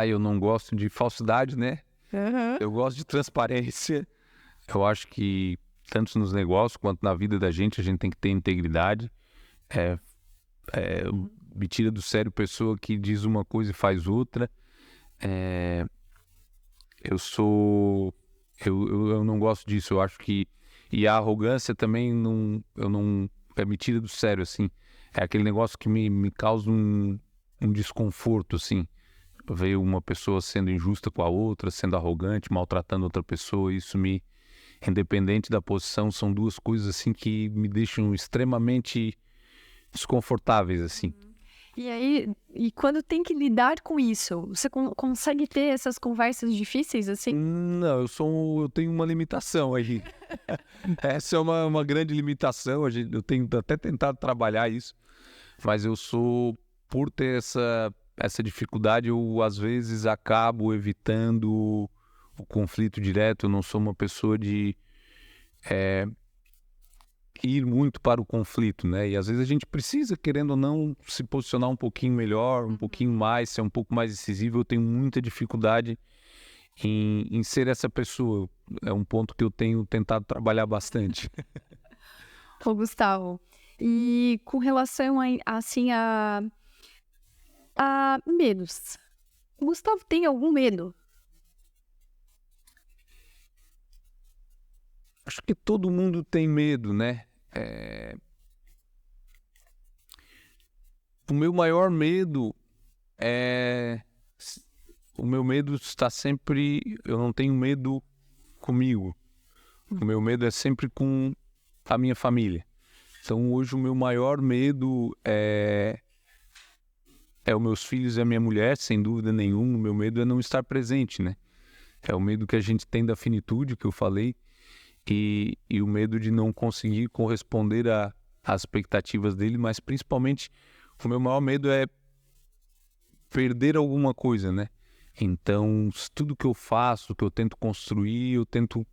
Eu não gosto de falsidade, né?
Uhum.
Eu gosto de transparência. Eu acho que tanto nos negócios quanto na vida da gente, a gente tem que ter integridade. Me tira do sério pessoa que diz uma coisa e faz outra. Eu não gosto disso. Eu acho que... E a arrogância também me tira do sério, assim. É aquele negócio que me causa um desconforto, assim. Ver uma pessoa sendo injusta com a outra, sendo arrogante, maltratando outra pessoa, independente da posição, são duas coisas, assim, que me deixam extremamente desconfortáveis, assim.
E aí, quando tem que lidar com isso, você consegue ter essas conversas difíceis, assim?
Não, eu tenho uma limitação aí. Essa é uma grande limitação, eu tenho até tentado trabalhar isso, mas por ter essa dificuldade, eu às vezes acabo evitando o conflito direto. Eu não sou uma pessoa de ir muito para o conflito, né? E às vezes a gente precisa, querendo ou não, se posicionar um pouquinho melhor, um pouquinho mais, ser um pouco mais decisivo. Eu tenho muita dificuldade em ser essa pessoa. É um ponto que eu tenho tentado trabalhar bastante.
Ô, Gustavo, e com relação a medos, o Gustavo tem algum medo?
Acho que todo mundo tem medo, né? O meu maior medo o meu medo está sempre... Eu não tenho medo comigo. O meu medo é sempre com a minha família. Então hoje o meu maior medo é os meus filhos e a minha mulher, sem dúvida nenhuma. O meu medo é não estar presente, né? É o medo que a gente tem da finitude, que eu falei, e o medo de não conseguir corresponder às expectativas dele, mas principalmente o meu maior medo é perder alguma coisa, né? Então, tudo que eu faço, que eu tento construir, eu tento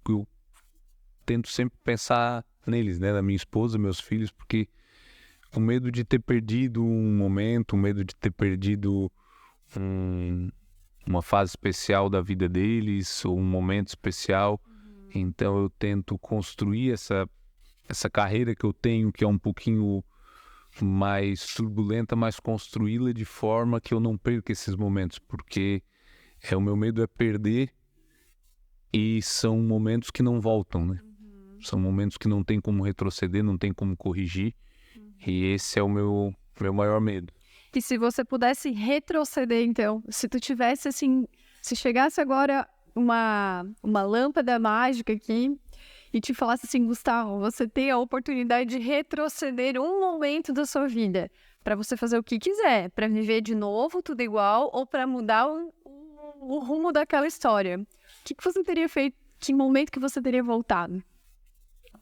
sempre pensar neles, né? Na minha esposa, meus filhos, porque o medo de ter perdido um momento, o medo de ter perdido uma fase especial da vida deles, ou um momento especial. Então eu tento construir essa carreira que eu tenho, que é um pouquinho mais turbulenta, mas construí-la de forma que eu não perca esses momentos, porque o meu medo é perder, e são momentos que não voltam, né? São momentos que não tem como retroceder, não tem como corrigir, e esse é o meu maior medo.
E se você pudesse retroceder, então, se tu tivesse assim, se chegasse agora uma lâmpada mágica aqui e te falasse assim, Gustavo, você tem a oportunidade de retroceder um momento da sua vida para você fazer o que quiser, para viver de novo tudo igual ou para mudar o rumo daquela história. O que você teria feito? Que momento que você teria voltado?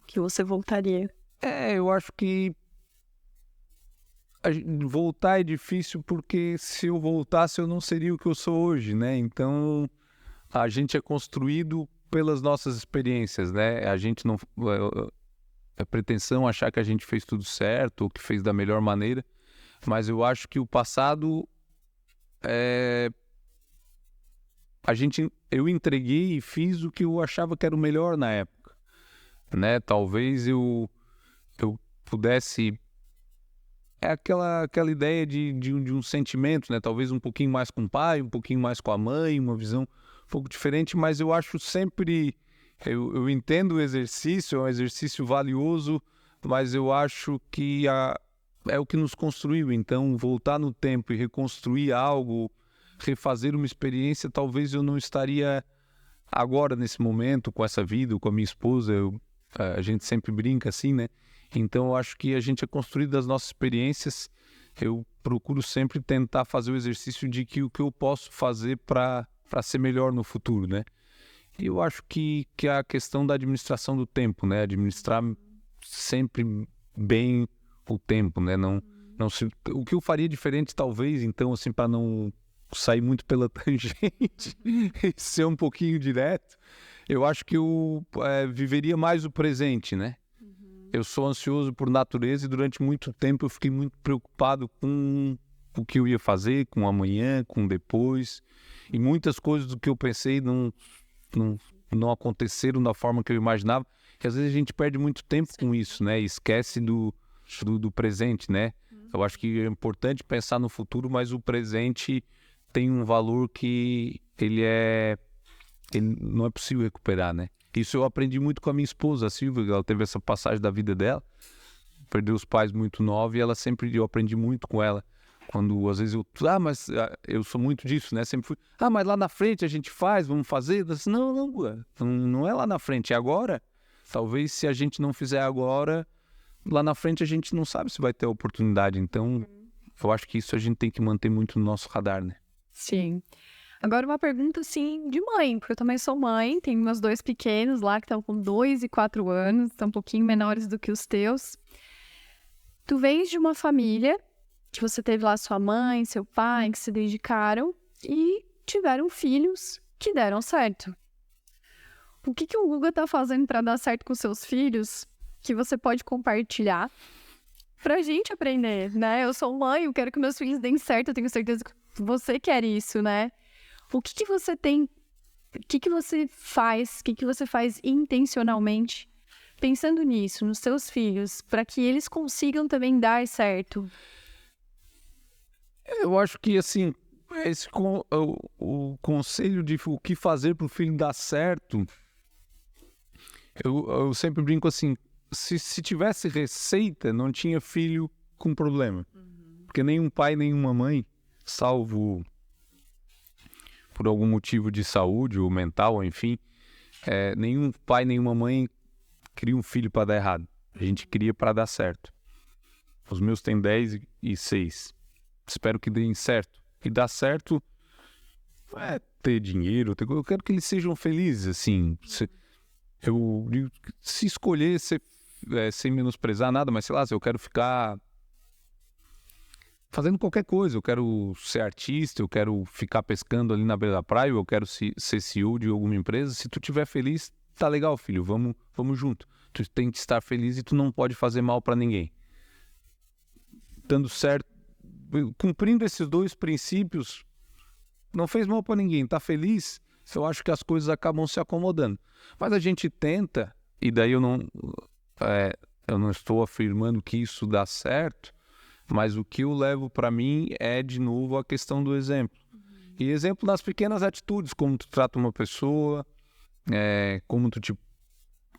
Que você voltaria?
Eu acho que voltar é difícil, porque se eu voltasse eu não seria o que eu sou hoje, né? Então a gente é construído pelas nossas experiências, né? A gente não... É pretensão achar que a gente fez tudo certo ou que fez da melhor maneira, mas eu acho que o passado eu entreguei e fiz o que eu achava que era o melhor na época, né? Talvez eu pudesse... É aquela ideia de um sentimento, né? Talvez um pouquinho mais com o pai, um pouquinho mais com a mãe, uma visão um pouco diferente, mas eu acho sempre... Eu entendo o exercício, é um exercício valioso, mas eu acho que é o que nos construiu. Então, voltar no tempo e reconstruir algo, refazer uma experiência, talvez eu não estaria agora, nesse momento, com essa vida, com a minha esposa. A gente sempre brinca assim, né? Então, eu acho que a gente é construído das nossas experiências. Eu procuro sempre tentar fazer o exercício de que o que eu posso fazer para ser melhor no futuro, né? E eu acho que a questão da administração do tempo, né? Administrar sempre bem o tempo, né? O que eu faria diferente, talvez, então, assim, para não sair muito pela tangente e ser um pouquinho direto, eu acho que eu viveria mais o presente, né? Eu sou ansioso por natureza e durante muito tempo eu fiquei muito preocupado com o que eu ia fazer, com amanhã, com depois. E muitas coisas do que eu pensei não aconteceram da forma que eu imaginava. E às vezes a gente perde muito tempo com isso, né? E esquece do presente, né? Eu acho que é importante pensar no futuro, mas o presente tem um valor que ele não é possível recuperar, né? Isso eu aprendi muito com a minha esposa, a Silvia. Ela teve essa passagem da vida dela, perdeu os pais muito nova, e eu aprendi muito com ela. Quando às vezes mas eu sou muito disso, né? Sempre fui, mas lá na frente a gente faz, vamos fazer. Eu disse, não é lá na frente, é agora. Talvez se a gente não fizer agora, lá na frente a gente não sabe se vai ter a oportunidade. Então, eu acho que isso a gente tem que manter muito no nosso radar, né?
Sim. Agora uma pergunta, assim, de mãe, porque eu também sou mãe, tenho meus 2 pequenos lá que estão com 2 e 4 anos, estão um pouquinho menores do que os teus. Tu vens de uma família que você teve lá sua mãe, seu pai, que se dedicaram e tiveram filhos que deram certo. O que o Guga tá fazendo para dar certo com seus filhos que você pode compartilhar pra gente aprender, né? Eu sou mãe, eu quero que meus filhos deem certo, eu tenho certeza que você quer isso, né? O que você tem, o que você faz, o que você faz intencionalmente pensando nisso, nos seus filhos, para que eles consigam também dar certo?
Eu acho que, assim, o conselho de o que fazer para o filho dar certo, eu sempre brinco assim, se tivesse receita, não tinha filho com problema. Porque nenhum pai, nenhuma mãe, salvo por algum motivo de saúde ou mental, ou enfim, nenhum pai, nenhuma mãe cria um filho para dar errado. A gente cria para dar certo. Os meus têm 10 e 6. Espero que deem certo. E dar certo é ter dinheiro, eu quero que eles sejam felizes, assim. Se escolher sem menosprezar nada, mas sei lá, se eu quero ficar fazendo qualquer coisa, eu quero ser artista, eu quero ficar pescando ali na beira da praia, eu quero ser CEO de alguma empresa, se tu estiver feliz, tá legal, filho, vamos junto. Tu tem que estar feliz e tu não pode fazer mal para ninguém. Dando certo, cumprindo esses 2 princípios, não fez mal para ninguém, tá feliz, eu acho que as coisas acabam se acomodando. Mas a gente tenta, e daí eu não estou afirmando que isso dá certo, mas o que eu levo para mim é, de novo, a questão do exemplo. E exemplo nas pequenas atitudes, como tu trata uma pessoa, como tu te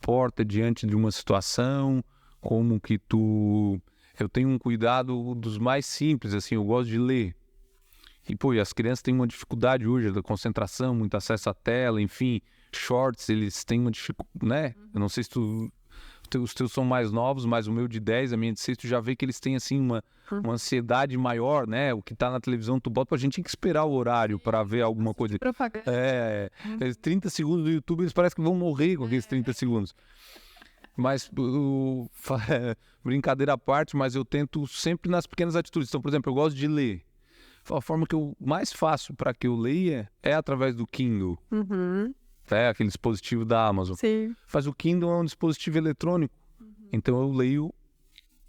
porta diante de uma situação, como que eu tenho um cuidado dos mais simples, assim, eu gosto de ler. E, as crianças têm uma dificuldade hoje da concentração, muito acesso à tela, enfim, shorts, eles têm uma dificuldade, né? Eu não sei se os teus são mais novos, mas o meu de 10, a minha de 6, tu já vê que eles têm, assim, uma ansiedade maior, né? O que tá na televisão, tu bota, a gente tem que esperar o horário para ver alguma coisa.
Propaganda.
30 segundos do YouTube, eles parecem que vão morrer com aqueles 30 segundos. Mas, brincadeira à parte, mas eu tento sempre nas pequenas atitudes. Então, por exemplo, eu gosto de ler. A forma que eu mais faço para que eu leia é através do Kindle. Aquele dispositivo da Amazon.
Sim.
Mas o Kindle é um dispositivo eletrônico. Então eu leio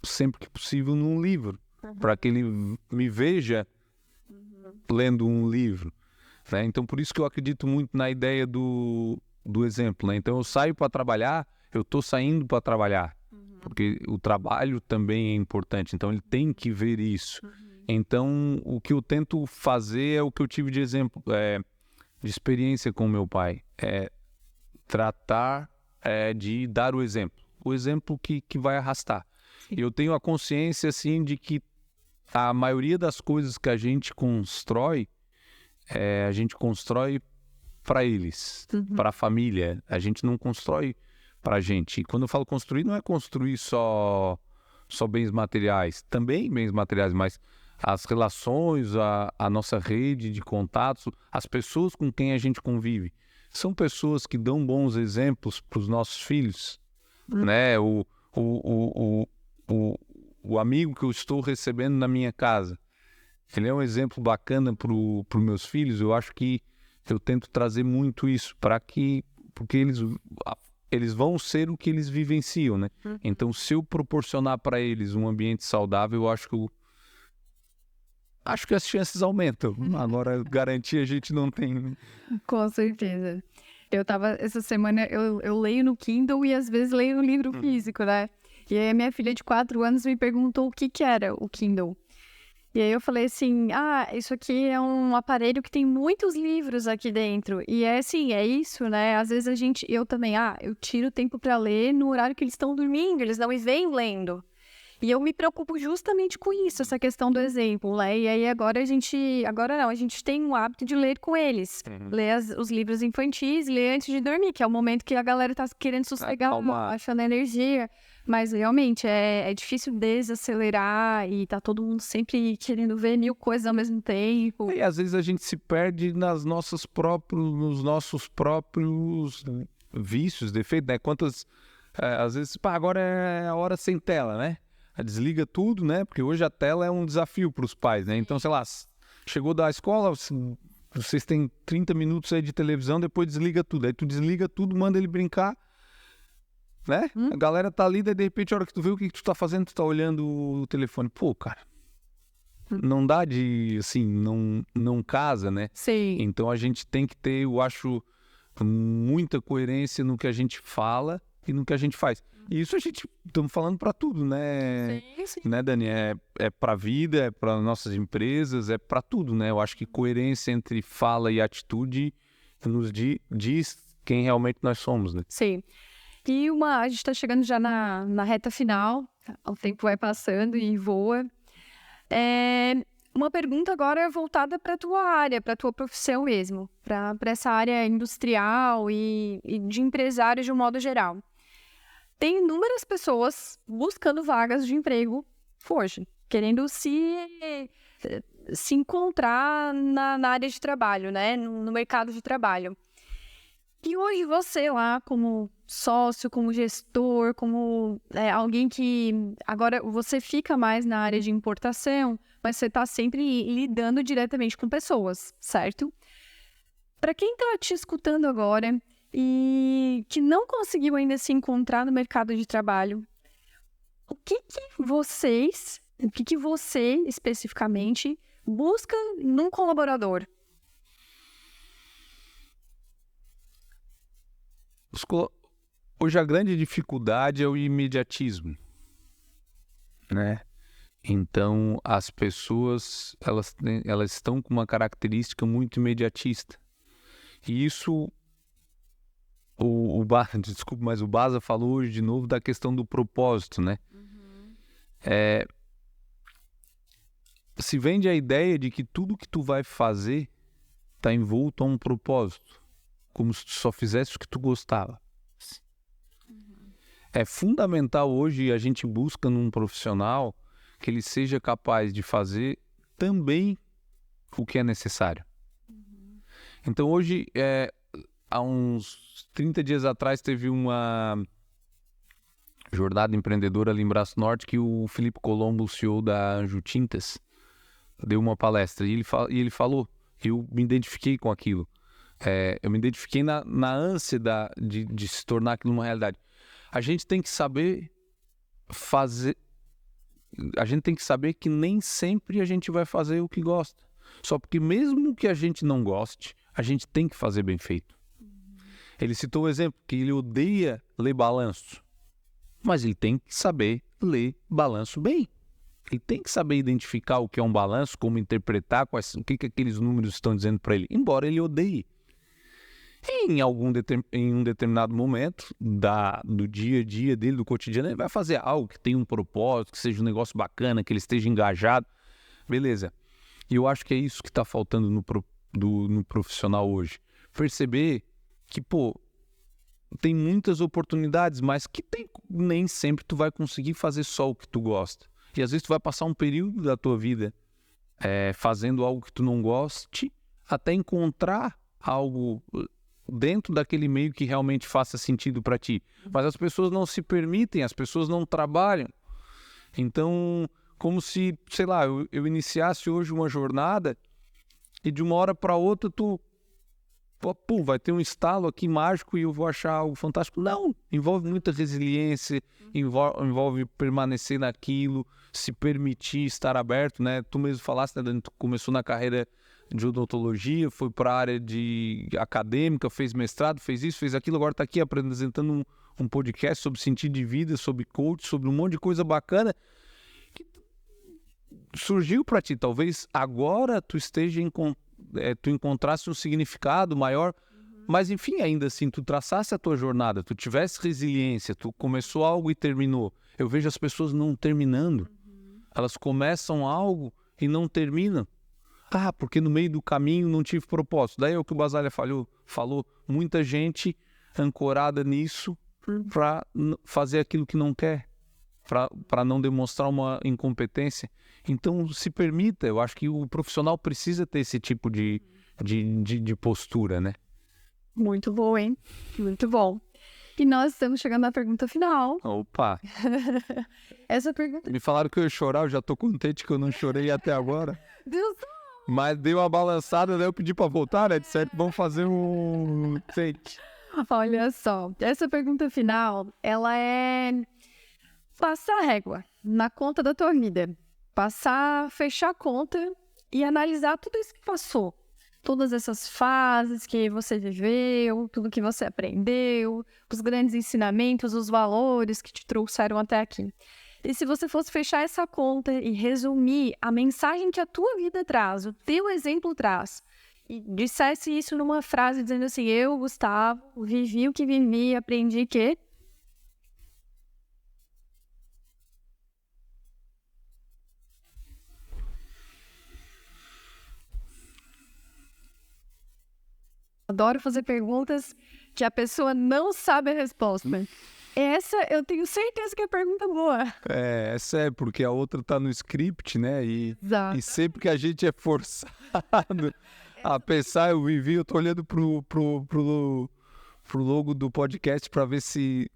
sempre que possível num livro. Para que ele me veja lendo um livro. Né? Então por isso que eu acredito muito na ideia do exemplo. Né? Então eu saio para trabalhar, eu estou saindo para trabalhar. porque o trabalho também é importante, então ele tem que ver isso. Então, o que eu tento fazer é o que eu tive de exemplo, de experiência com meu pai, é tratar de dar o exemplo que vai arrastar.
Sim.
E eu tenho a consciência, assim, de que a maioria das coisas que a gente constrói para eles, para a família. A gente não constrói para a gente. E quando eu falo construir, não é construir só bens materiais, também bens materiais, mas as relações, a nossa rede de contatos, as pessoas com quem a gente convive. São pessoas que dão bons exemplos para os nossos filhos, né? O amigo que eu estou recebendo na minha casa, ele é um exemplo bacana para os meus filhos. Eu acho que eu tento trazer muito isso porque eles vão ser o que eles vivenciam, né? Então, se eu proporcionar para eles um ambiente saudável, eu acho que as chances aumentam. Agora, garantia a gente não tem, né?
Com certeza. Essa semana, eu leio no Kindle e às vezes leio no livro físico, né? E aí a minha filha de 4 anos me perguntou o que era o Kindle. E aí eu falei assim, isso aqui é um aparelho que tem muitos livros aqui dentro. E é assim, é isso, né? Às vezes eu também, eu tiro tempo para ler no horário que eles estão dormindo, eles não me veem lendo. E eu me preocupo justamente com isso, essa questão do exemplo, né? E aí agora a gente tem o hábito de ler com eles. Ler os livros infantis, ler antes de dormir, que é o momento que a galera tá querendo sossegar, achando energia. Mas realmente é difícil desacelerar e tá todo mundo sempre querendo ver 1000 coisas ao mesmo tempo.
E às vezes a gente se perde nos nossos próprios vícios, defeitos, né? Às vezes, agora é a hora sem tela, né? Desliga tudo, né? Porque hoje a tela é um desafio para os pais, né? Então, sei lá, chegou da escola, vocês têm 30 minutos aí de televisão, depois desliga tudo. Aí tu desliga tudo, manda ele brincar, né? A galera tá ali, daí de repente, a hora que tu vê o que tu tá fazendo, tu tá olhando o telefone. Pô, cara, não dá assim, não casa, né?
Sim.
Então a gente tem que ter, eu acho, muita coerência no que a gente fala e no que a gente faz. E isso estamos falando para tudo, né?
Sim.
Né, Dani? É para a vida, é para nossas empresas, é para tudo, né? Eu acho que coerência entre fala e atitude nos diz quem realmente nós somos, né?
Sim. E a gente está chegando já na reta final, o tempo vai passando e voa. Uma pergunta agora voltada para a tua área, para a tua profissão mesmo, para essa área industrial e de empresário de um modo geral. Tem inúmeras pessoas buscando vagas de emprego hoje, querendo se encontrar na área de trabalho, né? No mercado de trabalho. E hoje você lá, como sócio, como gestor, como alguém que agora você fica mais na área de importação, mas você está sempre lidando diretamente com pessoas, certo? Para quem está te escutando agora e que não conseguiu ainda se encontrar no mercado de trabalho, o que você especificamente busca num colaborador?
Hoje a grande dificuldade é o imediatismo, né? Então as pessoas elas estão com uma característica muito imediatista. E isso desculpa, mas o Baza falou hoje de novo da questão do propósito, né? Se vende a ideia de que tudo que tu vai fazer está envolto a um propósito, como se tu só fizesse o que tu gostava. É fundamental hoje a gente busca num profissional que ele seja capaz de fazer também o que é necessário. Então hoje, há uns 30 dias atrás, teve uma jornada empreendedora ali em Braço Norte que o Felipe Colombo, o CEO da Anjo Tintas, deu uma palestra e ele falou, eu me identifiquei com aquilo. Eu me identifiquei na ânsia de se tornar aquilo uma realidade. A gente tem que saber fazer... A gente tem que saber que nem sempre a gente vai fazer o que gosta. Só porque mesmo que a gente não goste, a gente tem que fazer bem feito. Ele citou o exemplo que ele odeia ler balanço. mas ele tem que saber ler balanço bem. Ele tem que saber identificar o que é um balanço, como interpretar, o que aqueles números estão dizendo para ele, embora ele odeie. Em um determinado momento do dia a dia dele, do cotidiano, ele vai fazer algo que tenha um propósito, que seja um negócio bacana, que ele esteja engajado. Beleza. E eu acho que é isso que está faltando no profissional hoje. Perceber que, tem muitas oportunidades, mas que nem sempre tu vai conseguir fazer só o que tu gosta. E às vezes tu vai passar um período da tua vida fazendo algo que tu não goste, até encontrar algo dentro daquele meio que realmente faça sentido para ti. Mas as pessoas não se permitem, as pessoas não trabalham. Então, como se, sei lá, eu iniciasse hoje uma jornada e de uma hora para outra vai ter um estalo aqui mágico e eu vou achar algo fantástico. Não, envolve muita resiliência, envolve permanecer naquilo, se permitir estar aberto, né? Tu mesmo falaste, né, tu começou na carreira de odontologia, foi para a área de acadêmica, fez mestrado, fez isso, fez aquilo, agora está aqui apresentando um podcast sobre sentido de vida, sobre coach, sobre um monte de coisa bacana que surgiu para ti. Talvez agora tu tu encontrasse um significado maior, mas enfim, ainda assim, tu traçasse a tua jornada, tu tivesse resiliência, tu começou algo e terminou. Eu vejo as pessoas não terminando, elas começam algo e não terminam. Porque no meio do caminho não tive propósito. Daí é o que o Basalha falou, muita gente ancorada nisso para fazer aquilo que não quer, para não demonstrar uma incompetência. Então, se permita, eu acho que o profissional precisa ter esse tipo de postura, né?
Muito bom, hein? Muito bom. E nós estamos chegando na pergunta final.
Opa!
Essa pergunta...
Me falaram que eu ia chorar, eu já tô contente que eu não chorei até agora.
Deus!
Mas deu uma balançada, daí eu pedi pra voltar, né? De certo, vamos fazer um take.
Olha só, essa pergunta final, ela é passar a régua na conta da tua vida. Fechar a conta e analisar tudo isso que passou. Todas essas fases que você viveu, tudo que você aprendeu, os grandes ensinamentos, os valores que te trouxeram até aqui. E se você fosse fechar essa conta e resumir a mensagem que a tua vida traz, o teu exemplo traz, e dissesse isso numa frase dizendo assim, eu, Gustavo, vivi o que vivi, aprendi que... Adoro fazer perguntas que a pessoa não sabe a resposta. Essa, eu tenho certeza que é pergunta boa.
Essa é porque a outra tá no script, né? E sempre que a gente é forçado a pensar, eu tô olhando pro logo do podcast para ver se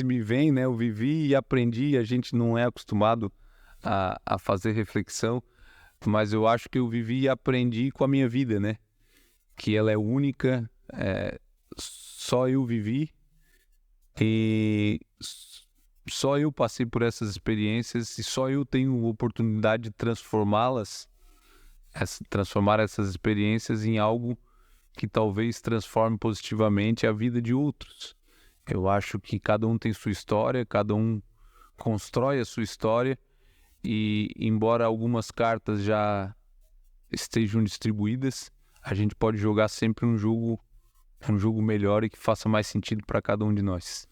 me vem, né? Eu vivi e aprendi, a gente não é acostumado a fazer reflexão, mas eu acho que eu vivi e aprendi com a minha vida, né? Que ela é única, só eu vivi. E só eu passei por essas experiências e só eu tenho oportunidade de transformar essas experiências em algo que talvez transforme positivamente a vida de outros. Eu acho que cada um tem sua história, cada um constrói a sua história e, embora algumas cartas já estejam distribuídas, a gente pode jogar sempre um jogo melhor e que faça mais sentido para cada um de nós.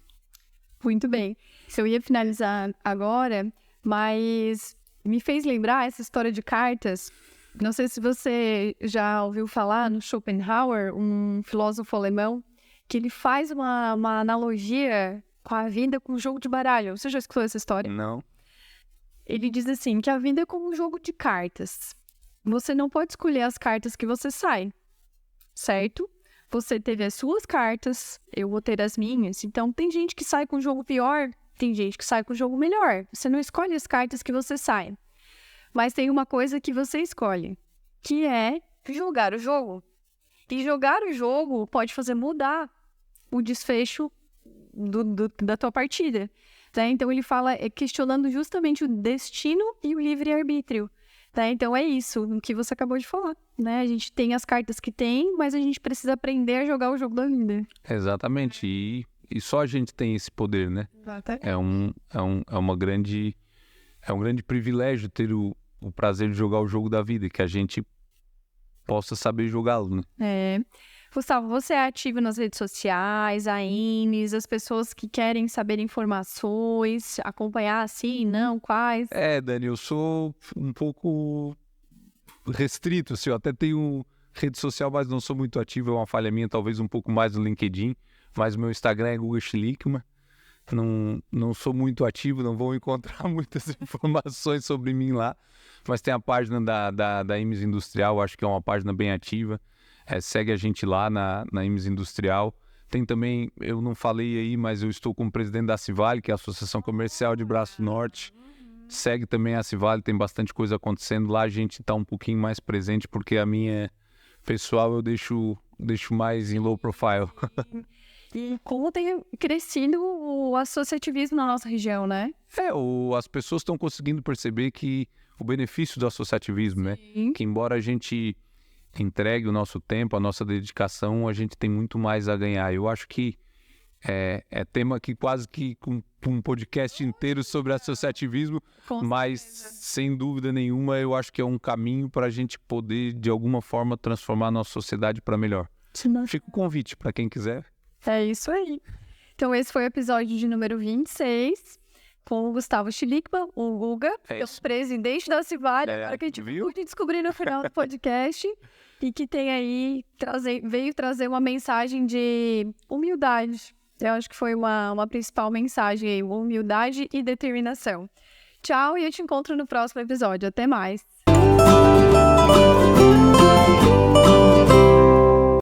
Muito bem. Eu ia finalizar agora, mas me fez lembrar essa história de cartas. Não sei se você já ouviu falar no Schopenhauer, um filósofo alemão, que ele faz uma analogia com a vida com o jogo de baralho. Você já escutou essa história?
Não.
Ele diz assim, que a vida é como um jogo de cartas. Você não pode escolher as cartas que você sai, certo? Você teve as suas cartas, eu vou ter as minhas. Então, tem gente que sai com um jogo pior, tem gente que sai com um jogo melhor. Você não escolhe as cartas que você sai. Mas tem uma coisa que você escolhe, que é jogar o jogo. E jogar o jogo pode fazer mudar o desfecho da tua partida. Tá? Então, ele fala questionando justamente o destino e o livre-arbítrio. Tá? Então, é isso, o que você acabou de falar. Né? A gente tem as cartas que tem, mas a gente precisa aprender a jogar o jogo da vida.
Exatamente. e só a gente tem esse poder, né? É um grande privilégio ter o prazer de jogar o jogo da vida, que a gente possa saber jogá-lo, né?
Gustavo, você é ativo nas redes sociais, a Ines, as pessoas que querem saber informações, acompanhar assim, não, quais?
Dani, eu sou um pouco restrito, assim, eu até tenho rede social, mas não sou muito ativo, é uma falha minha, talvez um pouco mais no LinkedIn, mas o meu Instagram é Guga Schlickman. Não sou muito ativo, não vão encontrar muitas informações sobre mim lá, mas tem a página da Imes Industrial, acho que é uma página bem ativa, segue a gente lá na Imes Industrial. Tem também, eu não falei aí, mas eu estou como presidente da Civale, que é a Associação Comercial de Braço Norte. Segue também a Civale, tem bastante coisa acontecendo lá, a gente está um pouquinho mais presente, porque a minha pessoal eu deixo mais em low profile.
E como tem crescido o associativismo na nossa região, né?
As pessoas estão conseguindo perceber que o benefício do associativismo, né? Que embora a gente entregue o nosso tempo, a nossa dedicação, a gente tem muito mais a ganhar. Eu acho que é tema aqui quase que com um podcast inteiro sobre associativismo, mas sem dúvida nenhuma eu acho que é um caminho para a gente poder de alguma forma transformar a nossa sociedade para melhor. Fica o convite para quem quiser.
É isso aí. Então esse foi o episódio de número 26 com o Gustavo Schlickman, o Guga, que é o presidente da Civale, para que a gente pôde descobrir no final do podcast e que tem aí, veio trazer uma mensagem de humildade. Eu acho que foi uma principal mensagem aí, humildade e determinação. Tchau e eu te encontro no próximo episódio. Até mais!